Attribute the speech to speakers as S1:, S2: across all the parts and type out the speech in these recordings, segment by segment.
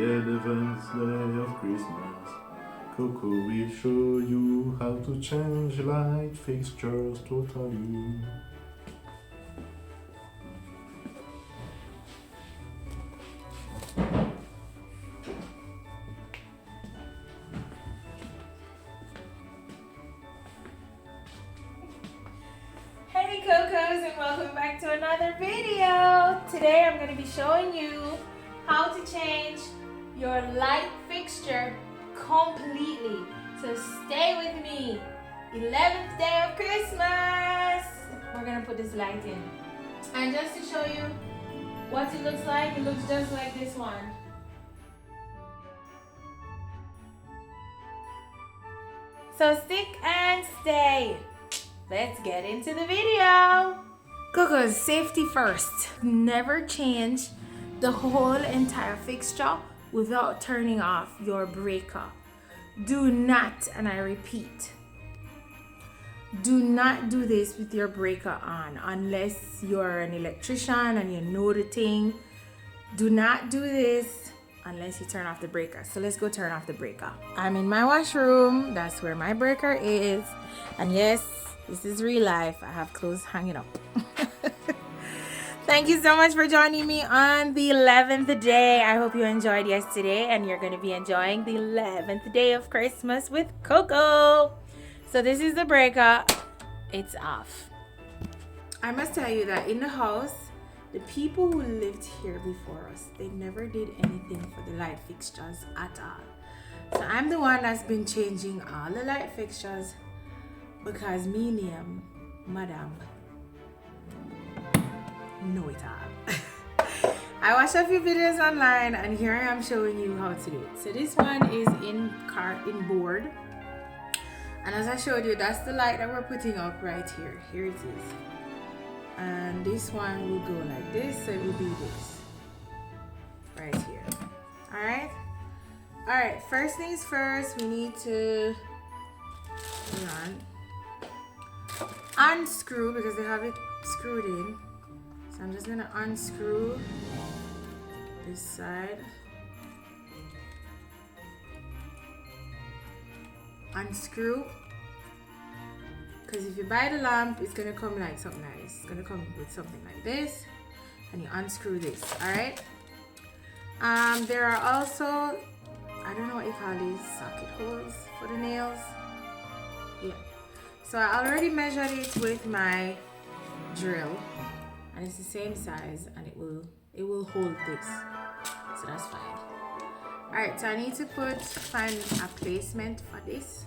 S1: 11th day of Christmas. COCO will show you how to change light fixtures totally.
S2: Hey Cocos, and welcome back to another video. Today I'm going to be showing you how to change your light fixture completely. So stay with me. 11th day of Christmas. We're going to put this light in. And just to show you what it looks like, it looks just like this one. So stick and stay. Let's get into the video. Cocos, safety first. Never change the whole entire fixture without turning off your breaker. Do not, and I repeat, do not do this with your breaker on unless you're an electrician and you know the thing. Do not do this unless you turn off the breaker. So let's go turn off the breaker. I'm in my washroom. That's where my breaker is. And yes, this is real life. I have clothes hanging up. Thank you so much for joining me on the 11th day. I hope you enjoyed yesterday and you're going to be enjoying the 11th day of Christmas with Coco. So this is the breaker. It's off. I must tell you that in the house, the people who lived here before us, they never did anything for the light fixtures at all. So I'm the one that's been changing all the light fixtures because me name Madam know it all. I watched a few videos online and here I am showing you how to do it. So this one is in board. And as I showed you, that's the light that we're putting up right here. Here it is. And this one will go like this, so it will be this. Right here. Alright? Alright, first things first, we need to unscrew because they have it screwed in. So I'm just gonna unscrew this side. Unscrew. Because if you buy the lamp, it's gonna come like something nice. It's gonna come with something like this. And you unscrew this, alright? There are also, I don't know what you call these, socket holes for the nails. Yeah. So I already measured it with my drill. And it's the same size and it will hold this. So that's fine. Alright, so I need to find a placement for this.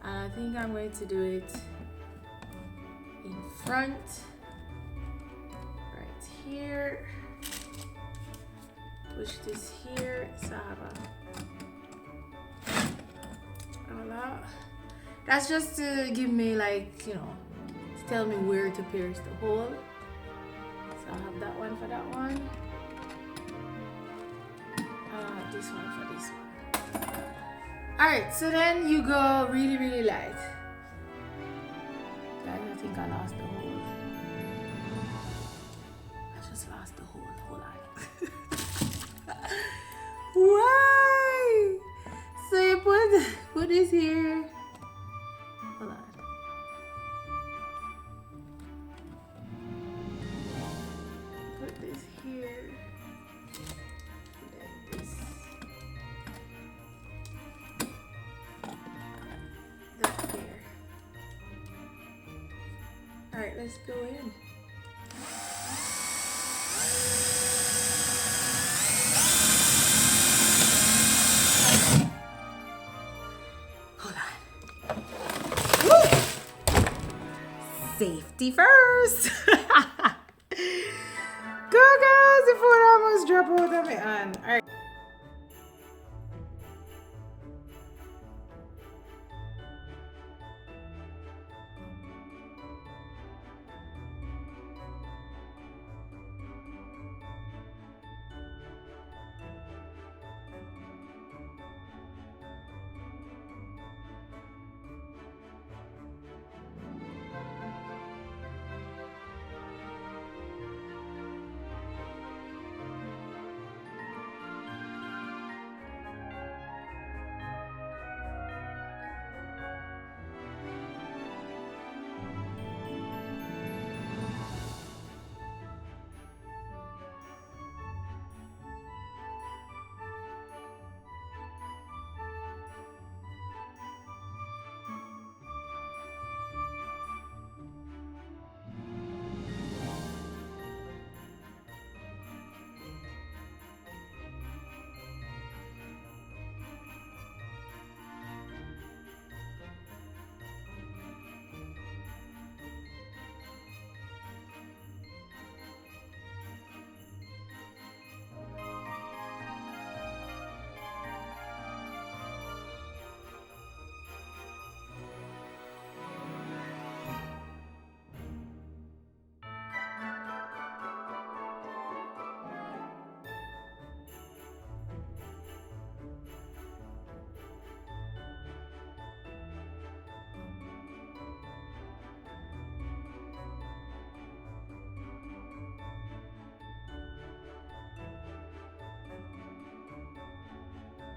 S2: And I think I'm going to do it in front. Right here. Push this here. So I have a that's just to give me like, you know, to tell me where to pierce the hole. So I'll have that one for that one. This one for this one. Alright, so then you go really, really light. Guys, I think I lost the hole. I just lost the hole. Hold on. Why? So you put this here. Hold on. Put this here. Then this. That there. Alright, let's go in. Safety first. Go guys, the food almost dropped out of my hand. All right.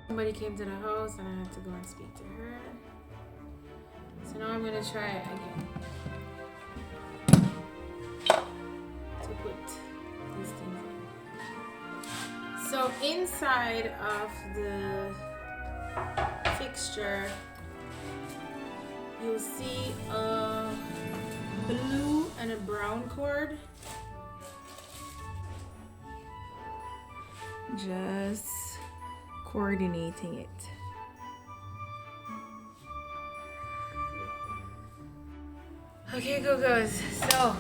S2: Somebody came to the house and I had to go and speak to her. So now I'm gonna try it again. To put these things in. So inside of the fixture, you'll see a blue and a brown cord. Just coordinating it. Okay, Cocos, so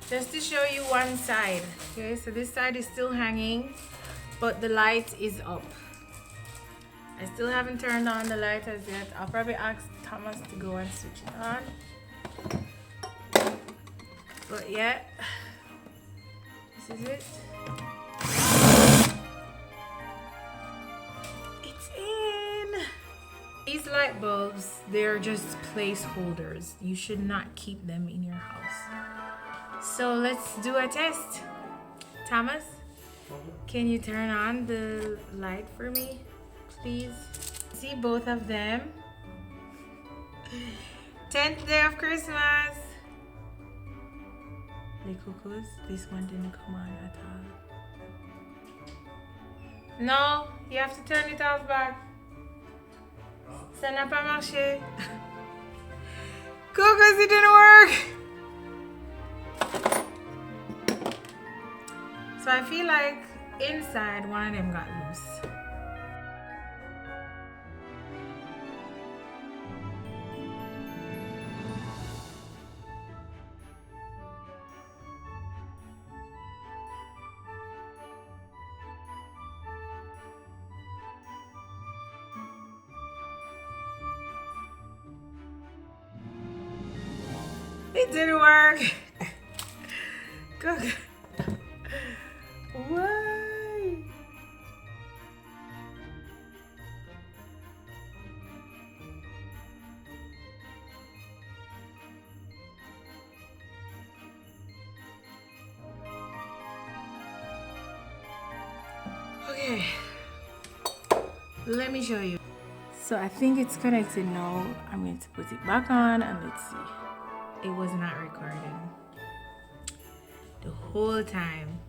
S2: just to show you one side. Okay, so this side is still hanging, but the light is up. I still haven't turned on the light as yet. I'll probably ask Thomas to go and switch it on. But yeah, this is it. It's in. These light bulbs, they're just placeholders. You should not keep them in your house. So let's do a test. Thomas, can you turn on the light for me, please? See both of them. 10th day of Christmas. The Cocos, this one didn't come on at all. No, you have to turn it off back. Ça n'a pas marché. Cocos, it didn't work. So I feel like inside one of them got loose. It didn't work. Coco. Why? Okay. Let me show you. So I think it's connected now. I'm going to put it back on and let's see. It was not recording the whole time.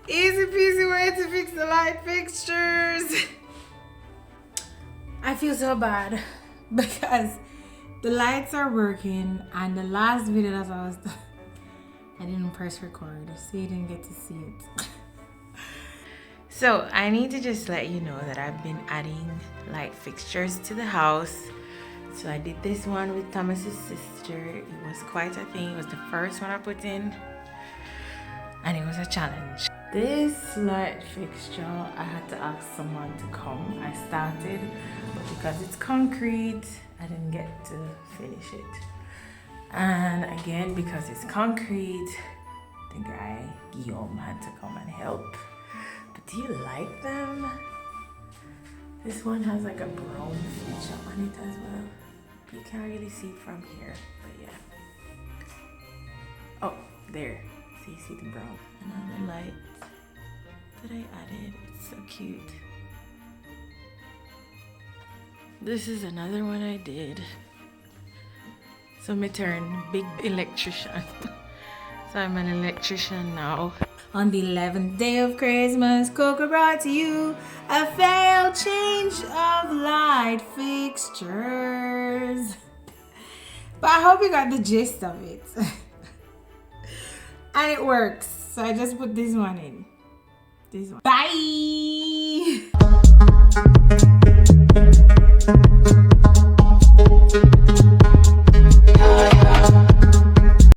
S2: Easy peasy way to fix the light fixtures. I feel so bad because the lights are working and the last video that I was I didn't press record, so you didn't get to see it. So I need to just let you know that I've been adding light fixtures to the house. So I did this one with Thomas's sister. It was quite a thing. It was the first one I put in and it was a challenge. This light fixture, I had to ask someone to come. I started, but because it's concrete, I didn't get to finish it. And again, because it's concrete, the guy, Guillaume, had to come and help. But do you like them? This one has like a brown feature on it as well. You can't really see it from here, but yeah. Oh, there. So you see the brown. Another light that I added. It's so cute. This is another one I did. So my turn, big electrician. So I'm an electrician now. On the 11th day of Christmas, Coco brought to you a failed change of light fixtures. But I hope you got the gist of it. And it works. So I just put this one in. This one. Bye!